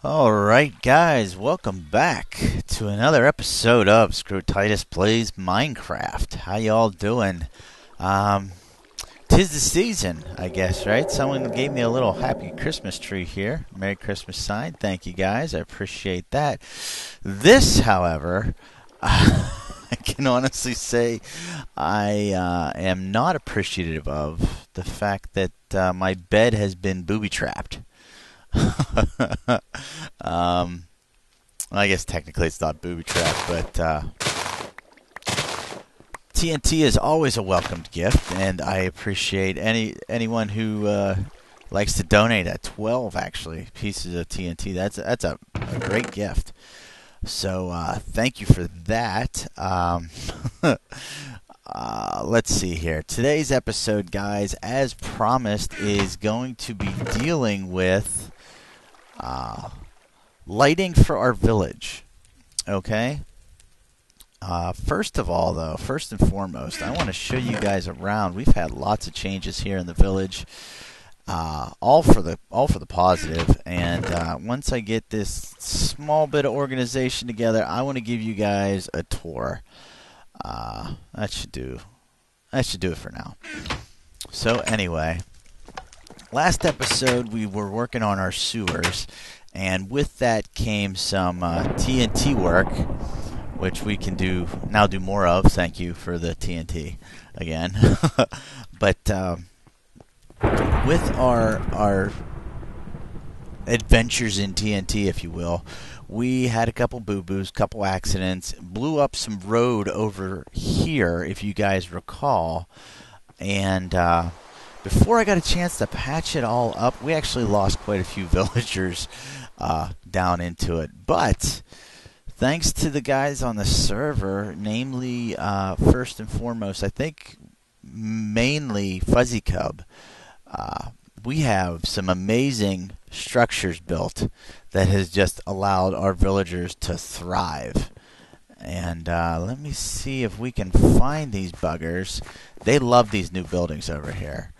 Alright guys, welcome back to another episode of Scrotitus Plays Minecraft. How y'all doing? Tis the season, I guess, right? Someone gave me a little happy Christmas tree here. Merry Christmas sign. Thank you guys, I appreciate that. This, however, I can honestly say I am not appreciative of the fact that my bed has been booby-trapped. I guess technically it's not booby trap, but TNT is always a welcomed gift, and I appreciate anyone who likes to donate at 12 actually pieces of TNT. That's a great gift. So thank you for that. Let's see here. Today's episode, guys, as promised, is going to be dealing with lighting for our village. Okay? First of all, though, first and foremost, I want to show you guys around. We've had lots of changes here in the village, all for the positive. And once I get this small bit of organization together, I want to give you guys a tour. That should do it for now. So anyway, last episode we were working on our sewers, and with that came some TNT work, which we can do more of. Thank you for the TNT again. But with our adventures in TNT, if you will, we had a couple boo-boos, couple accidents, blew up some road over here, if you guys recall, and before I got a chance to patch it all up, we actually lost quite a few villagers down into it. But thanks to the guys on the server, namely, first and foremost, I think mainly Fuzzy Cub, we have some amazing structures built that has just allowed our villagers to thrive. And let me see if we can find these buggers. They love these new buildings over here.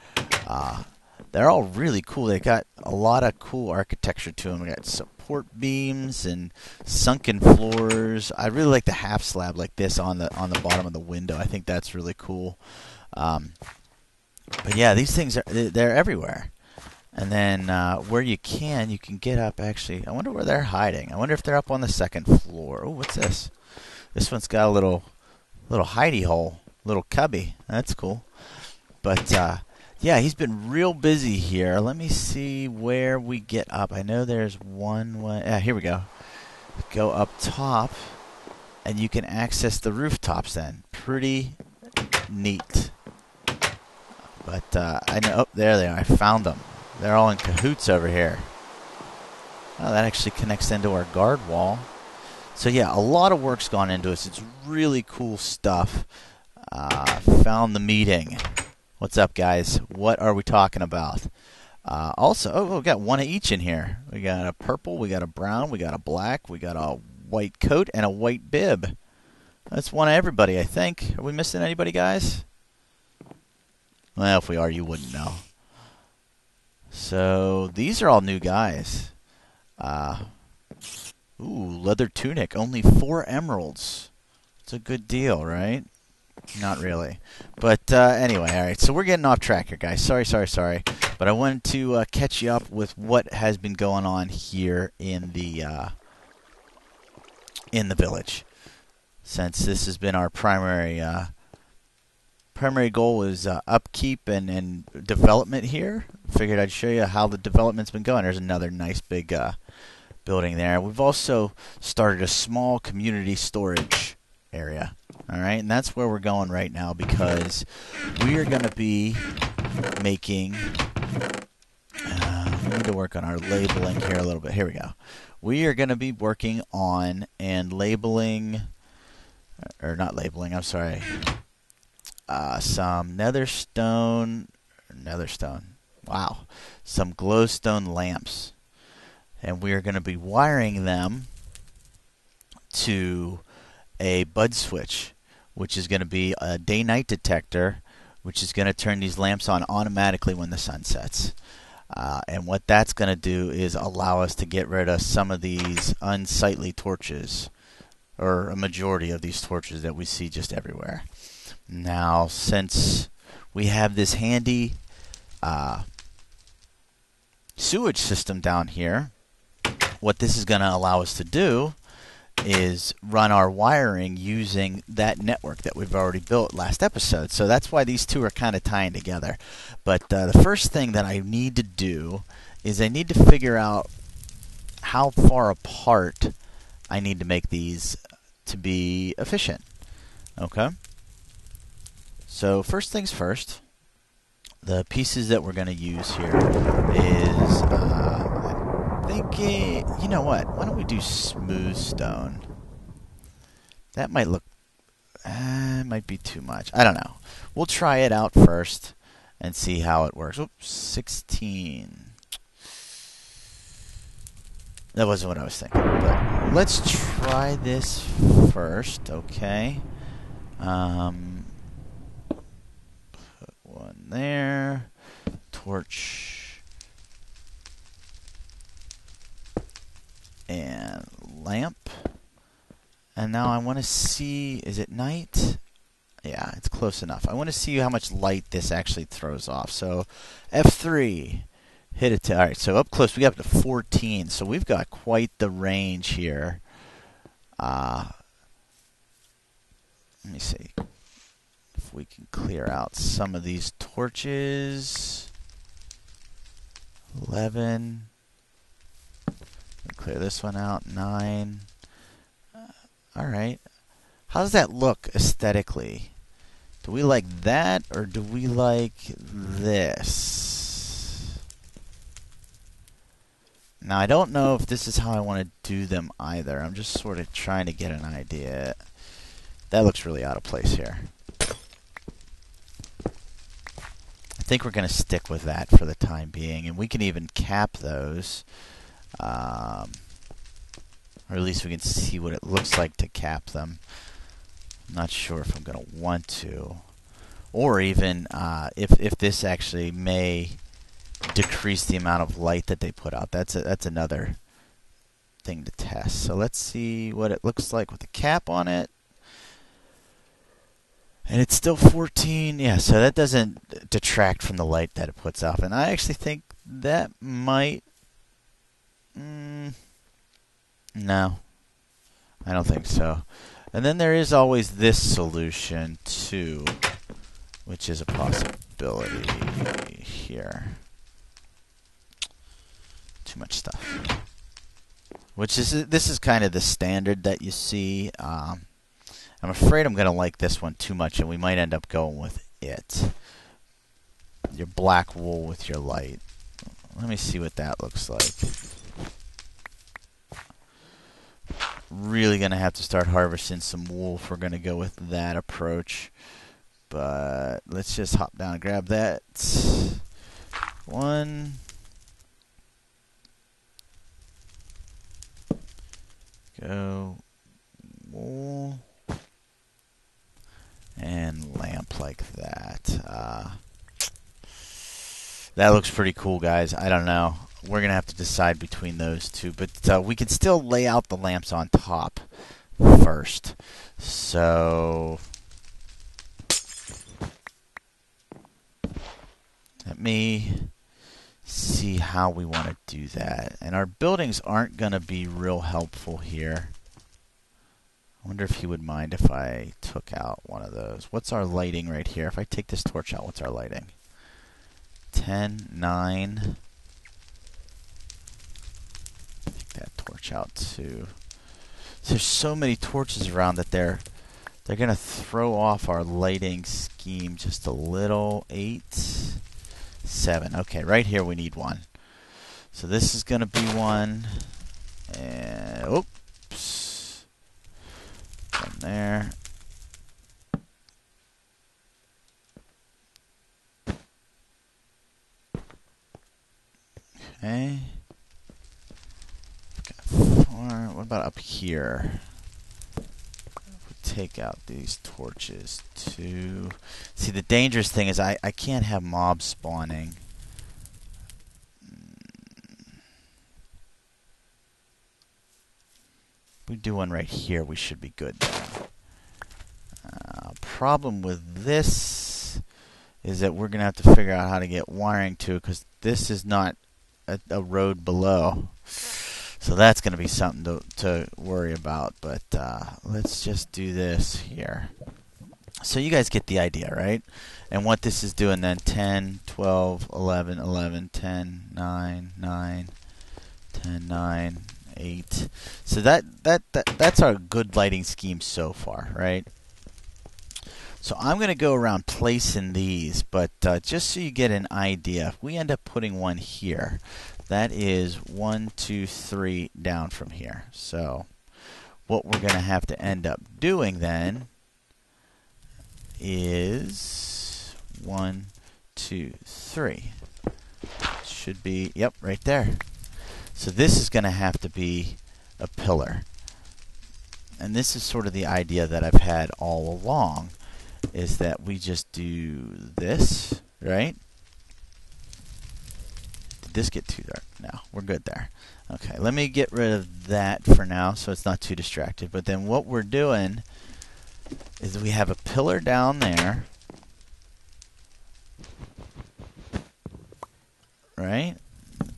They're all really cool. They got a lot of cool architecture to them. We got support beams and sunken floors. I really like the half slab like this on the bottom of the window. I think that's really cool. But yeah, these things they're everywhere. And then where you can get up. Actually, I wonder where they're hiding. I wonder if they're up on the second floor. Oh, what's this? This one's got a little hidey hole, little cubby. That's cool. But yeah, he's been real busy here. Let me see where we get up. I know there's one way. Yeah, here we go. Go up top, and you can access the rooftops then. Pretty neat. But I know. Oh, there they are. I found them. They're all in cahoots over here. Oh, that actually connects into our guard wall. So yeah, a lot of work's gone into this. It's really cool stuff. Found the meeting. What's up, guys? What are we talking about? Also, we got one of each in here. We got a purple, we got a brown, we got a black, we got a white coat, and a white bib. That's one of everybody, I think. Are we missing anybody, guys? Well, if we are, you wouldn't know. So, these are all new guys. Ooh, leather tunic. Only 4 emeralds. It's a good deal, right? Not really. But anyway, alright. So we're getting off track here, guys. Sorry. But I wanted to catch you up with what has been going on here in the village. Since this has been our primary goal is upkeep and development here. Figured I'd show you how the development's been going. There's another nice big building there. We've also started a small community storage area. Alright, and that's where we're going right now, because we are going to be making... we need to work on our labeling here a little bit. Here we go. We are going to be working on and labeling... Or not labeling, I'm sorry. Some netherstone... Wow. Some glowstone lamps. And we are going to be wiring them to a bud switch, which is going to be a day-night detector, which is going to turn these lamps on automatically when the sun sets. And what that's going to do is allow us to get rid of some of these unsightly torches, or a majority of these torches that we see just everywhere. Now, since we have this handy sewage system down here, what this is going to allow us to do is run our wiring using that network that we've already built last episode. So that's why these two are kind of tying together. But the first thing that I need to do is I need to figure out how far apart I need to make these to be efficient. Okay? So first things first, the pieces that we're going to use here is, you know what? Why don't we do smooth stone? That might look, might be too much. I don't know. We'll try it out first and see how it works. Oops, 16. That wasn't what I was thinking. But let's try this first, okay? Put one there. Torch. And lamp. And now I want to see, is it night? Yeah, it's close enough. I want to see how much light this actually throws off. So F3, hit it to, all right, so up close we got up to 14. So we've got quite the range here. Let me see if we can clear out some of these torches. 11. Clear this one out. 9. All right. How does that look aesthetically? Do we like that or do we like this? Now, I don't know if this is how I want to do them either. I'm just sort of trying to get an idea. That looks really out of place here. I think we're going to stick with that for the time being, and we can even cap those. Or at least we can see what it looks like to cap them. I'm not sure if I'm going to want to. Or even if this actually may decrease the amount of light that they put out. That's another thing to test. So let's see what it looks like with the cap on it. And it's still 14. Yeah, so that doesn't detract from the light that it puts off. And I actually think that might... no, I don't think so. And then there is always this solution too, which is a possibility here. Too much stuff. This is kind of the standard that you see. I'm afraid I'm going to like this one too much, and we might end up going with it. Your black wool with your light. Let me see what that looks like. Really going to have to start harvesting some wool if we're going to go with that approach. But let's just hop down and grab that. One. Go. Wool. And lamp like that. That looks pretty cool, guys. I don't know. We're going to have to decide between those two. But we can still lay out the lamps on top first. So let me see how we want to do that. And our buildings aren't going to be real helpful here. I wonder if he would mind if I took out one of those. What's our lighting right here? If I take this torch out, what's our lighting? 10, 9. Take that torch out too. There's so many torches around that they're going to throw off our lighting scheme just a little. 8, 7. Okay, right here we need one. So this is going to be one. And oops. One there. Okay. Got 4. What about up here? Take out these torches too. See, the dangerous thing is I can't have mobs spawning we do one right here, we should be good there. Problem with this is that we're going to have to figure out how to get wiring to it, because this is not a road below. So that's going to be something to worry about. But let's just do this here. So you guys get the idea, right? And what this is doing then, 10, 12, 11, 11, 10, 9, 9, 10, 9, 8. So that's our good lighting scheme so far, right? So I'm going to go around placing these, but just so you get an idea, if we end up putting one here, that is 1, 2, 3 down from here. So what we're going to have to end up doing then is 1, 2, 3. Should be, yep, right there. So this is going to have to be a pillar. And this is sort of the idea that I've had all along, is that we just do this, right? Did this get too dark? No, we're good there. Okay, let me get rid of that for now so it's not too distracted. But then what we're doing is we have a pillar down there, right?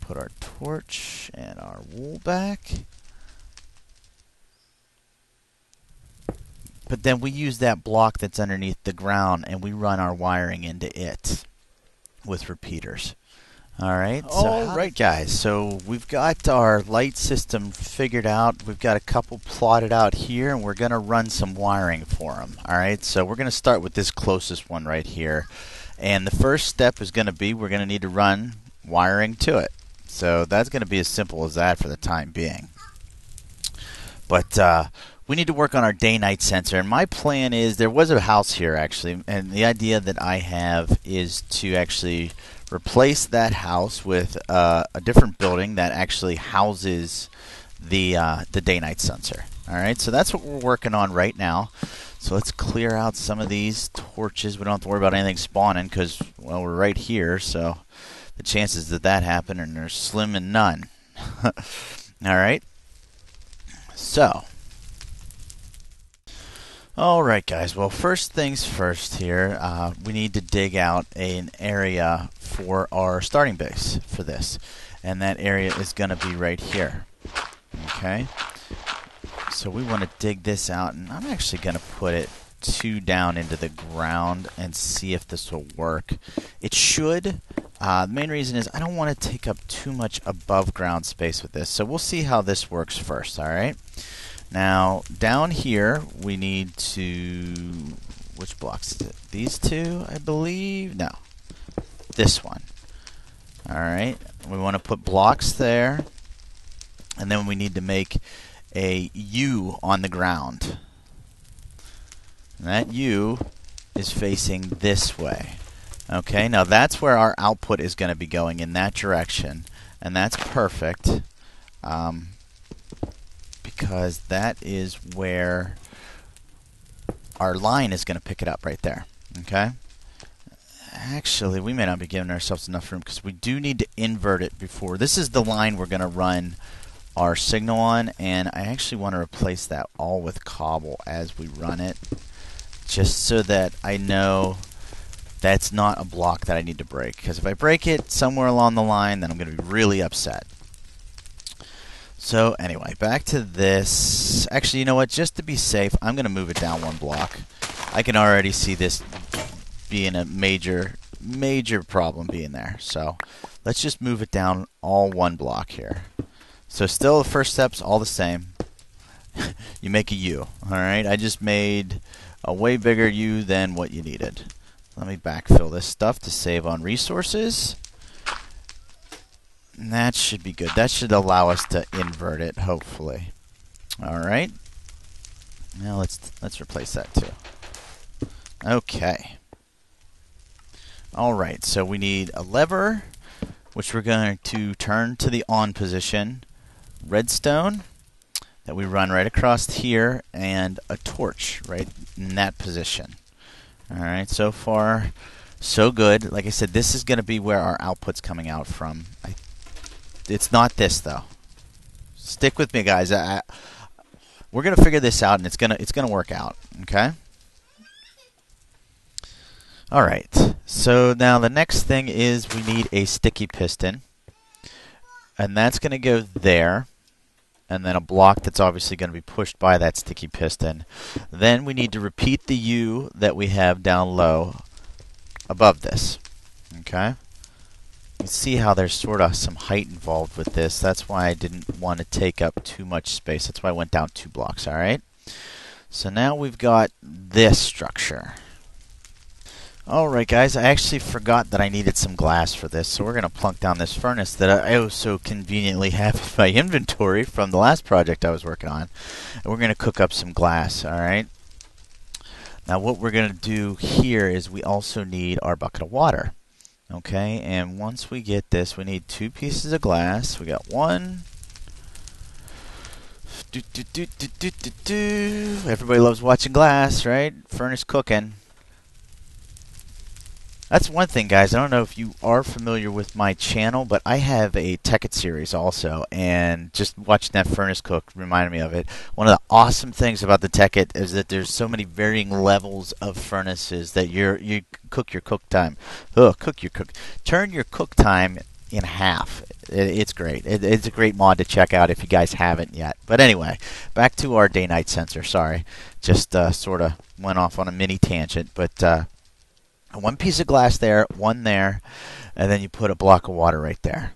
Put our torch and our wool back. But then we use that block that's underneath the ground and we run our wiring into it with repeaters. Alright, alright guys, so we've got our light system figured out. We've got a couple plotted out here, and we're going to run some wiring for them. Alright, so we're going to start with this closest one right here. And the first step is going to be we're going to need to run wiring to it. So that's going to be as simple as that for the time being. But we need to work on our day-night sensor. And my plan is, there was a house here actually, and the idea that I have is to actually replace that house with a different building that actually houses the day-night sensor. All right, so that's what we're working on right now. So let's clear out some of these torches. We don't have to worry about anything spawning because, well, we're right here. So the chances that that happen are slim and none. All right. So. Alright guys, well, first things first here, we need to dig out an area for our starting base for this. And that area is going to be right here. Okay? So we want to dig this out, and I'm actually going to put it 2 down into the ground and see if this will work. It should. The main reason is I don't want to take up too much above ground space with this. So we'll see how this works first, alright? Now, down here, we need to, which blocks is it? These two, I believe? No, this one. All right, we want to put blocks there, and then we need to make a U on the ground. And that U is facing this way. Okay, now that's where our output is going to be going, in that direction, and that's perfect. Because that is where our line is going to pick it up right there. Okay? Actually, we may not be giving ourselves enough room because we do need to invert it before. This is the line we're going to run our signal on, and I actually want to replace that all with cobble as we run it, just so that I know that's not a block that I need to break. Because if I break it somewhere along the line, then I'm going to be really upset. So anyway, back to this. Actually, you know what? Just to be safe, I'm going to move it down 1 block. I can already see this being a major problem being there. So let's just move it down all 1 block here. So still the first step's all the same. You make a U. Alright, I just made a way bigger U than what you needed. Let me backfill this stuff to save on resources. And that should be good. That should allow us to invert it, hopefully. All right. Now let's replace that too. Okay. All right. So we need a lever, which we're going to turn to the on position. Redstone that we run right across here, and a torch right in that position. All right. So far, so good. Like I said, this is going to be where our output's coming out from. It's not this, though. Stick with me, guys. we're gonna figure this out, and it's gonna work out. Okay. All right. So now the next thing is we need a sticky piston, and that's gonna go there. And then a block that's obviously going to be pushed by that sticky piston. Then we need to repeat the U that we have down low above this. Okay? You see how there's sort of some height involved with this. That's why I didn't want to take up too much space. That's why I went down 2 blocks, all right? So now we've got this structure. Alright guys, I actually forgot that I needed some glass for this, so we're going to plunk down this furnace that I also conveniently have in my inventory from the last project I was working on. And we're going to cook up some glass, alright? Now what we're going to do here is we also need our bucket of water. Okay, and once we get this, we need 2 pieces of glass. We got 1. Everybody loves watching glass, right? Furnace cooking. That's one thing, guys. I don't know if you are familiar with my channel, but I have a Tekkit series also, and just watching that furnace cook reminded me of it. One of the awesome things about the Tekkit is that there's so many varying levels of furnaces that you cook your cook time. Turn your cook time in half. It's great. It's a great mod to check out if you guys haven't yet. But anyway, back to our day-night sensor. Sorry, just sort of went off on a mini tangent, but. 1 piece of glass there, 1 there, and then you put a block of water right there.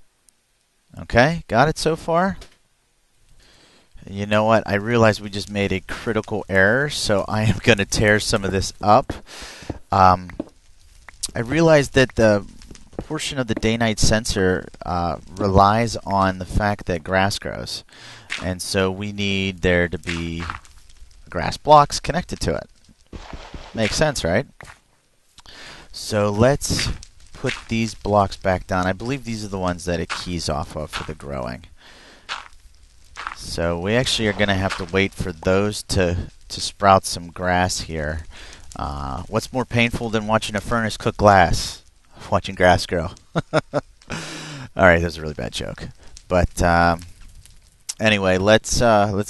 Okay, got it so far? You know what? I realize we just made a critical error, so I am going to tear some of this up. I realized that the portion of the day-night sensor relies on the fact that grass grows, and so we need there to be grass blocks connected to it. Makes sense, right? So let's put these blocks back down. I believe these are the ones that it keys off of for the growing. So we actually are going to have to wait for those to sprout some grass here. What's more painful than watching a furnace cook glass? Watching grass grow. Alright, that was a really bad joke. But anyway, let's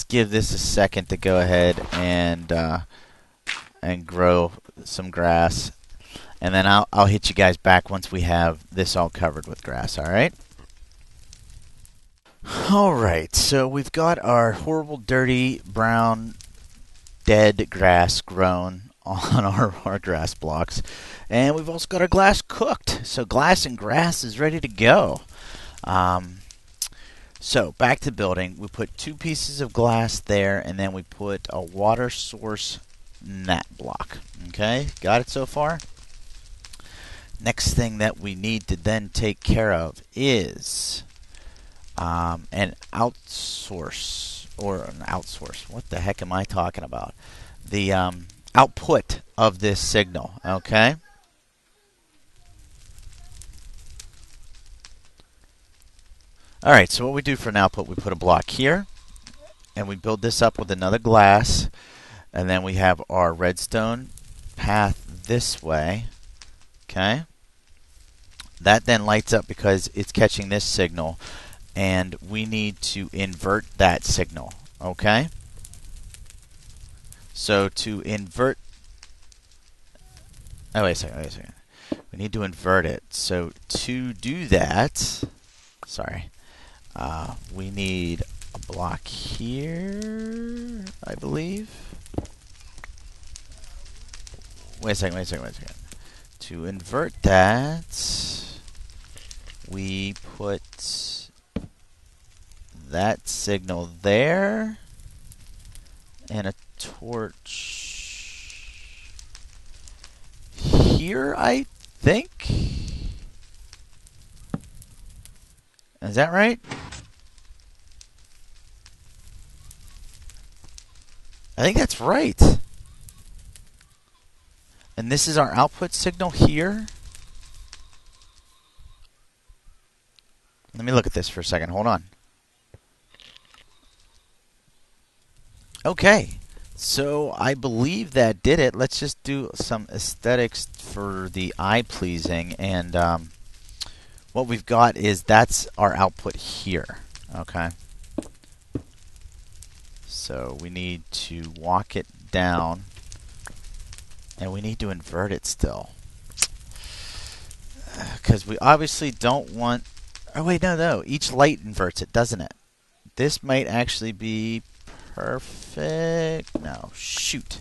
give this a second to go ahead and grow some grass. And then I'll hit you guys back once we have this all covered with grass, alright? Alright, so we've got our horrible, dirty, brown, dead grass grown on our grass blocks. And we've also got our glass cooked. So glass and grass is ready to go. So back to building. We put 2 pieces of glass there, and then we put a water source net block. Okay, got it so far? Next thing that we need to then take care of is an outsource, or an outsource. What the heck am I talking about? The output of this signal, okay? Alright, so what we do for an output, we put a block here, and we build this up with another glass, and then we have our redstone path this way, okay? That then lights up because it's catching this signal, and we need to invert that signal, okay? So to invert... Oh, wait a second. We need to invert it. So to do that... Sorry. We need a block here, I believe. Wait a second. To invert that... we put that signal there and a torch here, I think. Is that right? I think that's right. And this is our output signal here. Let me look at this for a second. Hold on. Okay. So I believe that did it. Let's just do some aesthetics for the eye pleasing. And what we've got is that's our output here. Okay. So we need to walk it down, and we need to invert it still. Because we obviously don't want... Oh, wait, no. Each light inverts it, doesn't it? This might actually be perfect. No, shoot.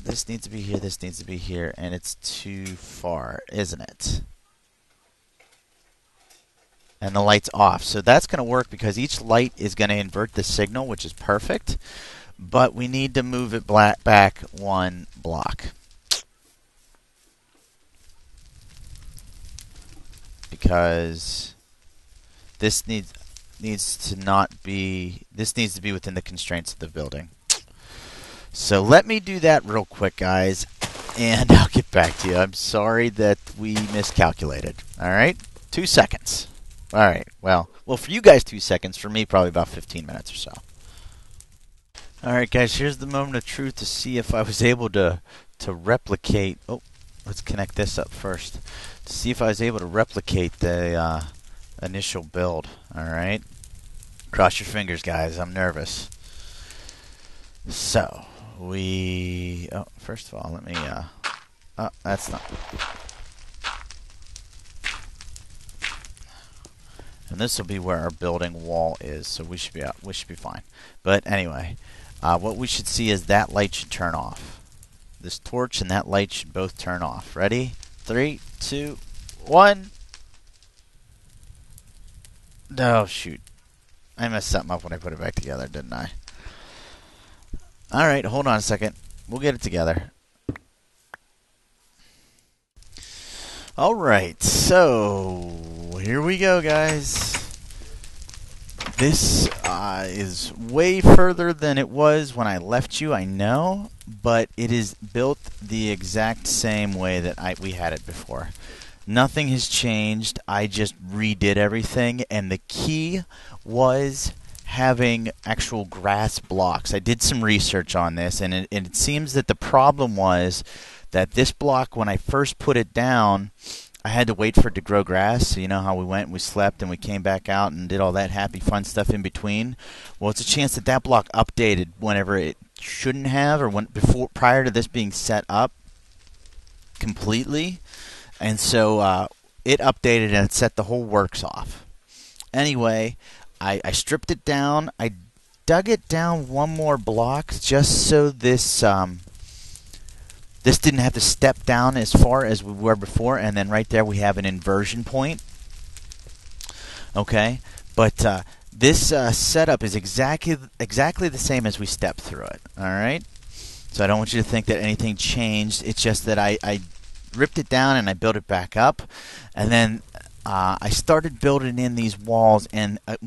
This needs to be here, this needs to be here, and it's too far, isn't it? And the light's off. So that's going to work because each light is going to invert the signal, which is perfect. But we need to move it back one block. Because this needs to not be... This needs to be within the constraints of the building. So let me do that real quick, guys, and I'll get back to you. I'm sorry that we miscalculated. All right? 2 seconds. All right. Well, for you guys, 2 seconds. For me, probably about 15 minutes or so. All right, guys. Here's the moment of truth to see if I was able to replicate. Oh, let's connect this up first to see if I was able to replicate the initial build. All right. Cross your fingers, guys. I'm nervous. So we. Oh, first of all, let me. Oh, that's not. And this will be where our building wall is, so we should be out. We should be fine. But anyway, what we should see is that light should turn off. This torch and that light should both turn off. Ready? 3, 2, 1. Oh shoot! I messed something up when I put it back together, didn't I? All right, hold on a second. We'll get it together. All right, so here we go, guys. This is way further than it was when I left you, I know, but it is built the exact same way that we had it before. Nothing has changed. I just redid everything, and the key was having actual grass blocks. I did some research on this, and it seems that the problem was that this block, when I first put it down, I had to wait for it to grow grass. So you know how we went and we slept and we came back out and did all that happy fun stuff in between? Well, it's a chance that that block updated whenever it shouldn't have, or prior to this being set up completely. And so it updated and it set the whole works off. Anyway, I stripped it down. I dug it down one more block just so this didn't have to step down as far as we were before. And then right there we have an inversion point. Okay, but this setup is exactly the same as we stepped through it. All right, so I don't want you to think that anything changed. It's just that I ripped it down and I built it back up, and then I started building in these walls. And a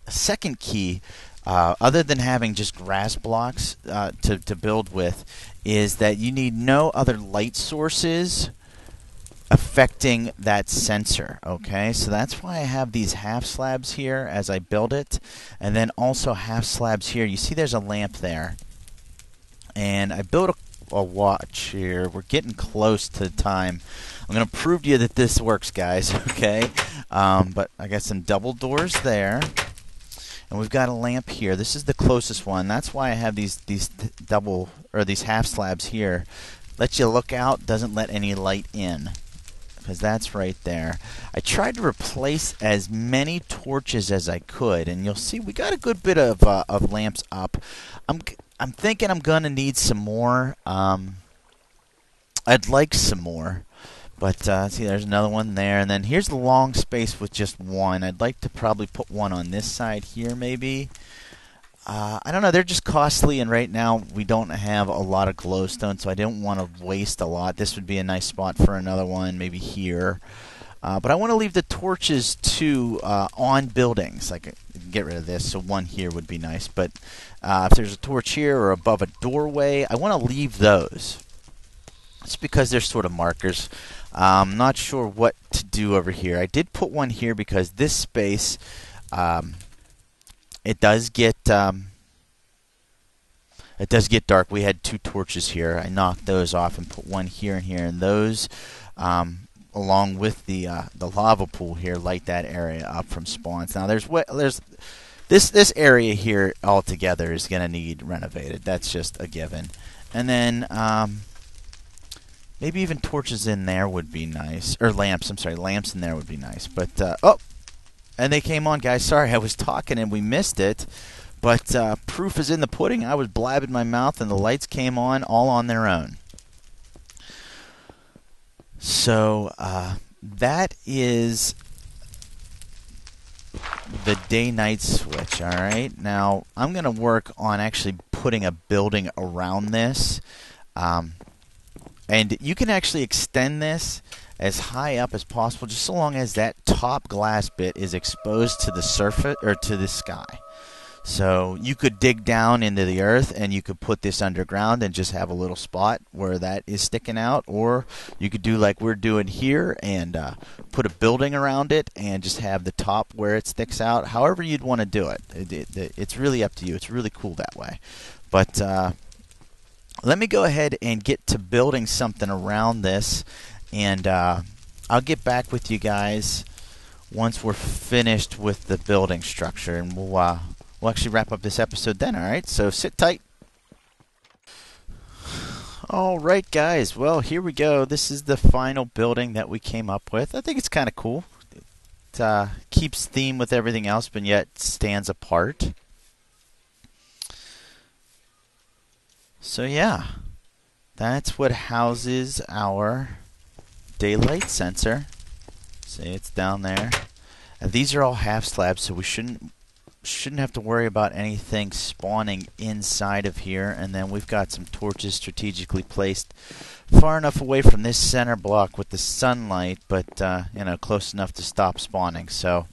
second key, other than having just grass blocks to build with, is that you need no other light sources affecting that sensor. Okay, so that's why I have these half slabs here as I build it, and then also half slabs here. You see there's a lamp there, and I built a watch here. We're getting close to the time. I'm going to prove to you that this works, guys. Okay, but I got some double doors there, and we've got a lamp here. This is the closest one. That's why I have these double or these half slabs here. Let you look out, doesn't let any light in, because that's right there. I tried to replace as many torches as I could, and you'll see we got a good bit of lamps up. I'm thinking I'm gonna need some more. I'd like some more, but see, there's another one there, and then here's the long space with just one. I'd like to probably put one on this side here, maybe. I don't know. They're just costly, and right now we don't have a lot of glowstone, so I don't want to waste a lot. This would be a nice spot for another one, maybe here. But I want to leave the torches too on buildings. Like, get rid of this, so one here would be nice. But if there's a torch here or above a doorway, I want to leave those. It's because they're sort of markers. I'm not sure what to do over here. I did put one here because this space, it does get dark. We had 2 torches here. I knocked those off and put one here and here, and those, along with the lava pool here, light that area up from spawns. Now there's this area here altogether is going to need renovated. That's just a given. And then maybe even torches in there would be nice, or lamps. I'm sorry, lamps in there would be nice. But oh, and they came on, guys. Sorry, I was talking and we missed it. But proof is in the pudding. I was blabbing my mouth and the lights came on all on their own. So that is the day-night switch. All right. Now I'm going to work on actually putting a building around this, and you can actually extend this as high up as possible, just so long as that top glass bit is exposed to the surface or to the sky. So you could dig down into the earth and you could put this underground and just have a little spot where that is sticking out, or you could do like we're doing here and put a building around it and just have the top where it sticks out. However you'd want to do it. It's really up to you. It's really cool that way. But let me go ahead and get to building something around this, and I'll get back with you guys once we're finished with the building structure, and we'll actually wrap up this episode then, all right? So sit tight. All right, guys. Well, here we go. This is the final building that we came up with. I think it's kind of cool. It keeps theme with everything else, but yet stands apart. So, yeah. That's what houses our daylight sensor. See, it's down there. And these are all half slabs, so we shouldn't have to worry about anything spawning inside of here. And then we've got some torches strategically placed far enough away from this center block with the sunlight, but close enough to stop spawning. So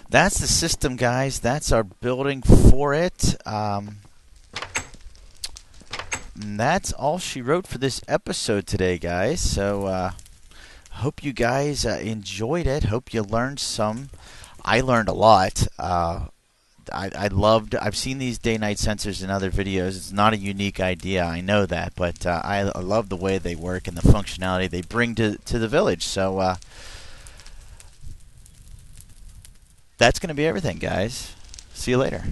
that's the system, guys. That's our building for it. That's all she wrote for this episode today, guys. So hope you guys enjoyed it. Hope you learned some. I learned a lot. I've seen these day-night sensors in other videos. It's not a unique idea, I know that, but I love the way they work and the functionality they bring to the village. So that's going to be everything, guys. See you later.